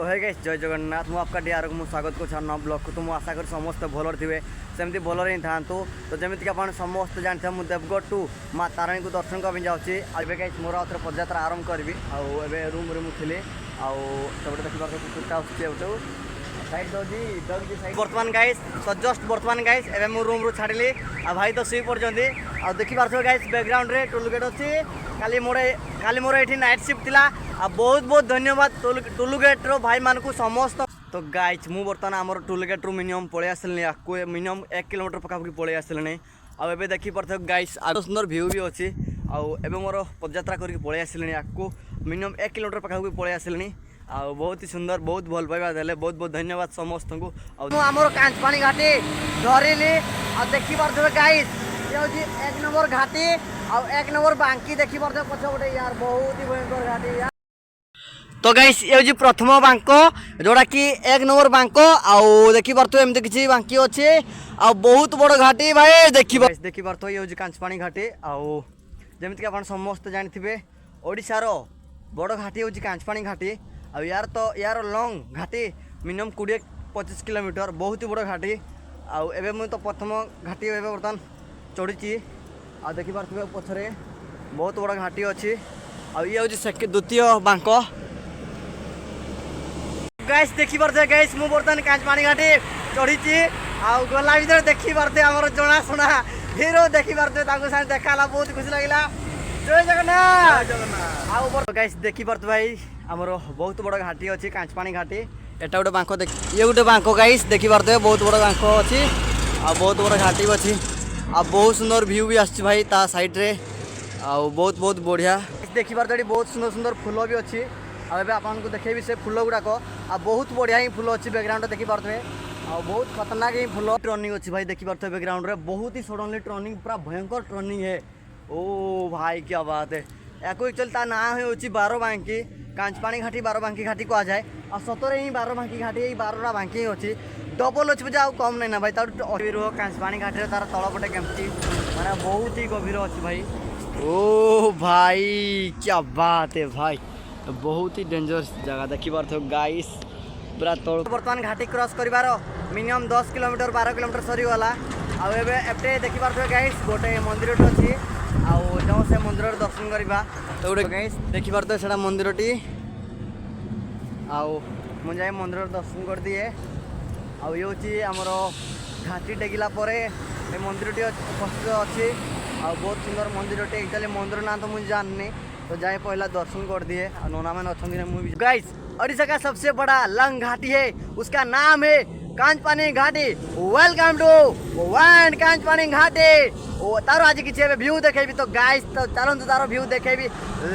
तो है गाइस जय जगन्नाथ मु आपका डीआर को स्वागत कर ब्लॉग को। तो मुझे आशा कर समस्त भलर थे सेमती भलर ही था। तो जमीक आप समस्त जानते मुझे देवगढ़ टू माँ तारिणी को दर्शन करने जाऊँगी। आज गाइस मोर आउ पदयात्रा आरंभ करी आए रूम मुझे आउटे देखिए कुकुरटा आसो साइड दौजी बर्तमान गाइस तो जस्ट बर्तमान गाइस एवं मु रूम रू छाड़ी आ भाई तो शुई पड़े आ देखी पार्थ गाइस बैकग्राउंड रे टोल गेट अच्छी काली मोर ये नाइट शिफ्ट थिला आ बहुत बहुत धन्यवाद टोल गेट रो भाई मान को समस्त। तो गाइस मु बर्तमान आमर टोल गेट रू मिनिमम पलि आसली आपको मिनिमम 1 किलोमीटर पखापाखि पलि आसली आबे देखी पार्थ गाइस आ सुंदर व्यू भी अच्छी आबे मोर पदयात्रा करके पलि आसली आपको मिनिमम 1 किलोमीटर पखापाखि पलि आसली आ बहुत ही सुंदर बहुत भल पाइबा देले बहुत बहुत धन्यवाद समस्त को। आमर कांचपानी घाटी धरिली आ देखी पार्थे गाइस ये हूँ 1 नंबर घाटी आ 1 नंबर बांकी देखी पार्थे पछ गोटे यार बहुत ही भयंकर घाटी यार। तो गाइस ये हूँ प्रथम बांक जोड़ा कि 1 नंबर बांक आउ देखी पार्थे एमती किसी बांकी अच्छे आ बहुत बड़ घाटी भाई देखी पार्थ ये हूँ कांचपानी घाटी आउ जमीक आप समस्त जानते ओडिशार बड़ घाटी हूँ कांचपानी घाटी आ यार तो यार लंग घाटी मिनिमम 20-25 किलोमीटर बहुत ही बड़ घाटी आउ एबे मुझे तो प्रथम घाटी बर्तमान चढ़ी आ देखी पार्थे पछरे बहुत बड़ घाटी अच्छी आ ये हूँ द्वितीय बांक गाइस देखी पार्थे गाइस मु बर्तमान कांचपानी घाटी चढ़ी आ गला भर देखी पार्थे आमर जनाशुना हिरो देखी पार्थे देखा बहुत खुशी लगे जय जगन्नाथ गाइस देखी पार्थ भाई आमर बहुत बड़ घाटी अच्छी कांचपानी घाटी एटा गोटे बांक देख ये गोटे बांक गाइस देखी पार्थे बहुत बड़ बांक अच्छी आ बहुत बड़ घाटी भी अच्छी आ बहुत सुंदर व्यू भी आसी भाई ता साइड रे आ बहुत बहुत बढ़िया देखी पार्थे बहुत सुंदर सुंदर फूल भी अच्छी आपको देखेबी से फूल गुड़ाक आ बहुत बढ़िया ही फूल अच्छी बैकग्राउंड देखी पार्थे आ बहुत खतरनाक ही फूल टर्निंग अच्छी भाई देखी पार्थे बैकग्राउंड रे बहुत ही सडनली टर्निंग पूरा भयंकर टर्निंग है। ओ भाई क्या बात है याको एक्चुअली ता ना हो बारबांकी कांचपानी घाटी बारबांकी घाटी कह जाए आ सतरे ही बारबांकी घाटी 12टा बांकी ही अच्छी डबल अच्छी बुझे आउ कम नहीं ना भाई तार कांचपानी घाटी तार तलपटे केमती मैंने बहुत ही गभीर अच्छी भाई। ओ भाई क्या बात है भाई बहुत ही डेंजरस जगह देखी पार्थ गाइस पूरा तल बर्तमान घाटी क्रॉस कर मिनिमम 10 किलोमीटर 12 किलोमीटर सरीगला आबे देखी पार्थ गाइस गोटे मंदिर अच्छी आउ से मंदिर दर्शन करवा तो गोटे गाइस देखी पार्थ से मंदिरटी आउ मुझे मंदिर दर्शन कर दिए आउ ये हूँ आमर घाटी टेकिला मंदिरटी उपस्थित अच्छी आ बहुत सुंदर मंदिरटी एक्चुअली मंदिर ना तो मुझे जाननी तो जाए पहला दर्शन कर दिए नोना मैंने अच्छा गाइस ओडिशा का सबसे बड़ा लंग घाटी है उसका नाम है कांचपानी घाटी। वेलकम टू वन कांचपानी घाटी तारो आज किसी व्यू देखेबी तो गाइस तो चलते तारो व्यू देखेबी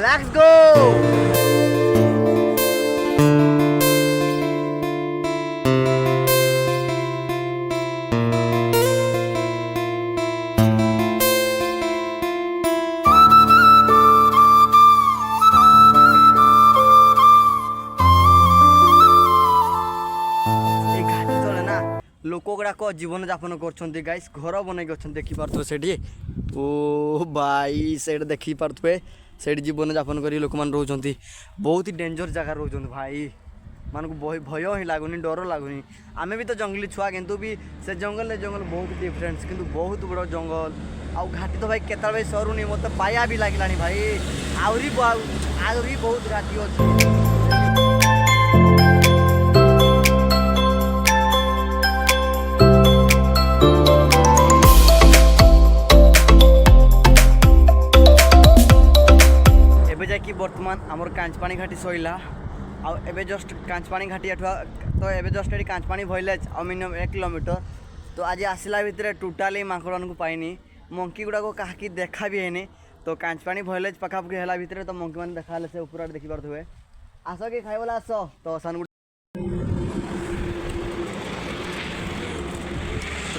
लेट्स गो। लोक गुड़ाक जीवन यापन कर गाइस घर बनई देखी पार्थे से ओ भाई से देखी पार्थे से जीवन यापन कर लोक मैंने रोच बहुत ही डेंजर जगह रोच भाई मान को भय ही लगुनि डर लगुनि आम भी तो जंगली छुआ किंतु भी से जंगल बहुत डिफरेंस किंतु बहुत बड़ जंगल आउ घाटी तो भाई केतल सरुनी मत पाया भी लगे भाई आहरी बहुत घाटी अच्छी। कि बर्तमान आमर कांचपानी घाटी सैला आबे जस्ट कांचपानी घाटी तो एबे जस्ट ये कांचपानी विलेज आ मिनिमम 1 किलोमीटर तो आज आसला भितर टोटाली माकड़ को पाइनी मंकी गुड़ा को कहीं देखा भी है तो कांचपानी विलेज पखापाखि है भितर तो मंकी मैंने देखा से ऊपर देखी पारे आस कि खाई बोला आस तो सान तो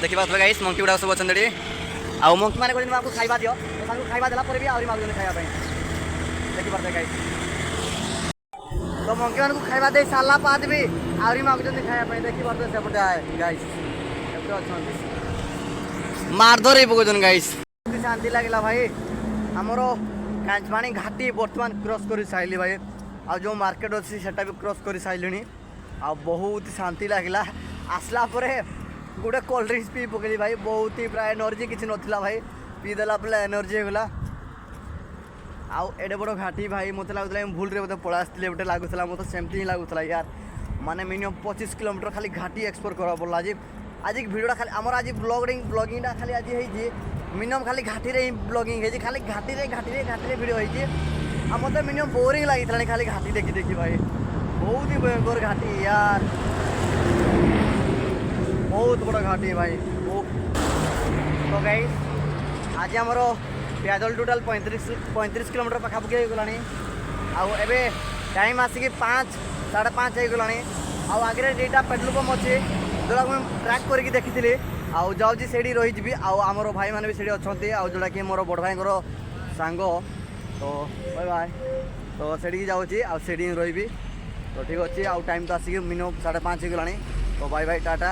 देखी पारे गाइस मंकी गुड़ा सब अच्छा आ मंकी मैंने आपको खाଇବା दियो तो खाଇବା देला भी आहरी मागुन खाଇବା देखी पार्थे गाइस तो मंकी मान को खाଇବା दे सारा बाद भी आहरी मागुन खाଇବା देखी पार्थे सेपटे गाइस अच्छा मारधर पकाउन गाइस शांति लगे भाई आमर कांचपानी घाटी बर्तमान क्रॉस कर सारे भाई आ जो मार्केट अच्छी सेटा भी क्रॉस कर सारे आ बहुत शांति लगला आसला परे गोटे कोल्ड ड्रिंक्स पी पकड़ी भाई बहुत ही प्राय एनर्जी किसी नथिला भाई पीदेला पे एनर्जी होगला आउ एडे बड़ घाटी भाई मत लगुला भूल रे पड़ा आसती गोटे लगुला मत सेमती ही लगुला यार माने मिनिमम 25 किलोमीटर खाली घाटी एक्सप्लोर करा पड़ा आज भिडियोटा खाली आमर आज ब्लॉगिंगटा खाली आज होती मिनिमम खाली घाटी रे ब्लॉगिंग है खाली घाटी रे वीडियो होती मत मिनिमम बोरिंग लगी खाली घाटी देखी देखी भाई बहुत ही भयंकर घाटी यार बहुत बड़ा घाटी भाई तो गाइस आज आमर पैदल टोटाल 35 किलोमीटर पाखापाखि हो गलानी आबे टाइम आसिक 5-5:30 हो गलानी आगे दुईटा पेट्रोल पंप अच्छे जोड़ा मुझे ट्रैक करके देखी आउ जाऊँगी से रही आमर भाई मैंने भी से अच्छा जोटा कि मोर बड़ भाई सांग तो बाय बाय तो से जाऊँगी आड़ी रही तो ठीक अच्छे आउ टाइम तो आसिक मिनिमम 5:30 हो गलानी तो बाय बाय टाटा।